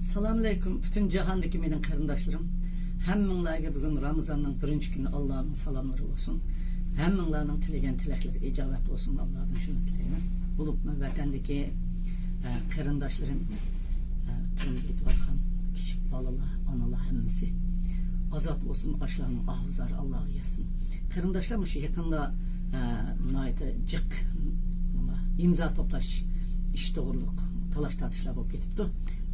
Assalamu alaikum bütün cihandaki benim karındaşlarım. Hemminlarga bugün Ramazan'ın birinci günü Allah'ın salamları olsun. Hemminlarning tilegen tilekleri icabet olsun Allah'tan şunu dileyman. Bulupma vatandaki karındaşlarım tüm etvarxan, kişik balalar, analar hemmisi. Azat olsun başlarının ahızarı Allah'a gelsin. Karındaşlarım şu yakında cık imza toplaş iş doğruluk talaş tartışlar olup getipti.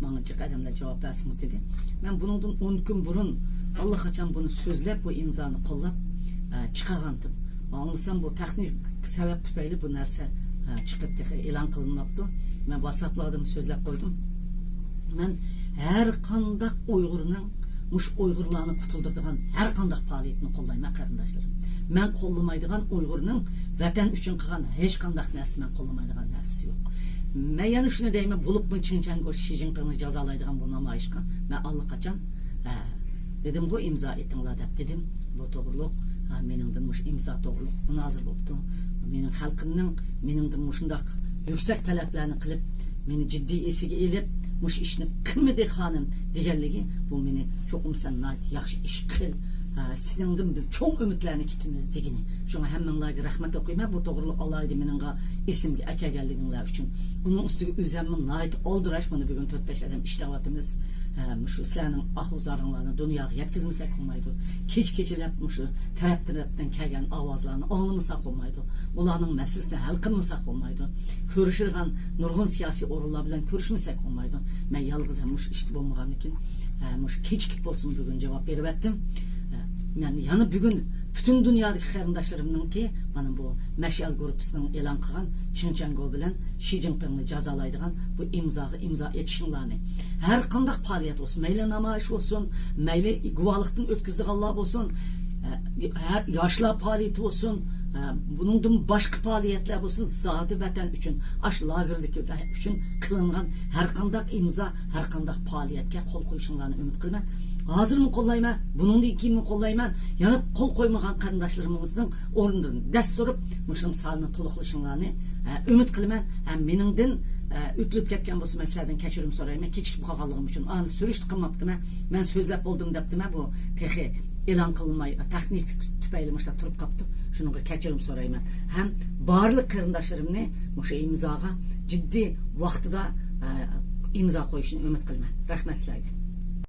Bana cık adamlar cevap versiniz dedi. Ben bunun 10 gün burun Allah kaçan bunu sözlep bu imzanı kollap çıkargandım. Anlasam bu teknik sebep tüpeyli bu narsa çıkıp elan kılınmaptı. Ben WhatsApp'ladım sözlep koydum. Ben her kandak Uygur'un muş Uygurlarını kutuldurduğun her kandak faaliyetini kollayman kardeşlerim. Ben kollamaydıgan Uygur'un vatan üçün kılgan hiç kandak nersi ben kollamaydıgan nersi yok. Ben yani şunu deyim, bulup mu Çinçenko Xi Jinping'i cazalaydıgan bu namayışka. Ben Allah kaçan dedim bu imza ettinler dedim. Bu doğruluk menimden muş imza doğruluk bunu hazır oldu. Menin halkımның menimden muşundak yüksek taleplerini kılıp meni ciddi esiga elip muş işini kılmadı hanım deganligi bu meni çokum sen nayt yaxşı iş kıl. Senindim biz çok ümitlerini kitimiz degini. Şuna hemminlarga rahmet okuyma bu doğruluk Allah'ydı meninga isimge akagelliginler üçün. Onun üstüge üzemmin nayt olduraş bunu bugün 4-5 adam işlevatımız şu sizlerinin ahuzarınlarını dünyaya yetkizmesek olmaydı. Keç-keçilep şu taraftan kelgen avazlarını anlamasak olmaydı. Bularning meselesini hal kılmasak olmaydı. Körüşürgen nurgun siyasi orullar bilen körüşmesek olmaydı. Ben yalgız hem işte bulmagan için keç olsun bugün cevap verip ettim. Yani bugün bütün dünyadaki karındaşlarımın ki bana bu Meşal grupsunun elan kılan Çinçenko bilen Xi Jinping'i cazalaydıgan bu imza etişinlerini her kandak faaliyet olsun, meyle namayış olsun, meyle guvalıktan ötküzdük Allah olsun, her yaşlı faaliyeti olsun, bunun başka faaliyetler olsun, zati vatan üçün, aş lagırdaki üçün kılıngan her kandak imza, her kandak faaliyetke kol koyuşunlarını ümit kılman. Hazır mı kollayman? Bunun da iki mi kollayman? Yani kol koymagan karındaşlarımızın orundan ders durup muşun salını tuluqlışınlarını ümit kılman. Hem menimden ütülüp ketken bu meseleden keçirim sorayım. Keçikip kakalığım için. Anı sürüştü kılmaptım. Ben sözlep oldum deptim. Bu tehi elan kılınmayı teknik tüpeyli muşta turup kaptım. Şunu keçirim sorayım. Hem barlık karındaşlarımını muşa imzaga ciddi vaxtıda imza koyuşunu ümit kılman. Rahmet sizlerge.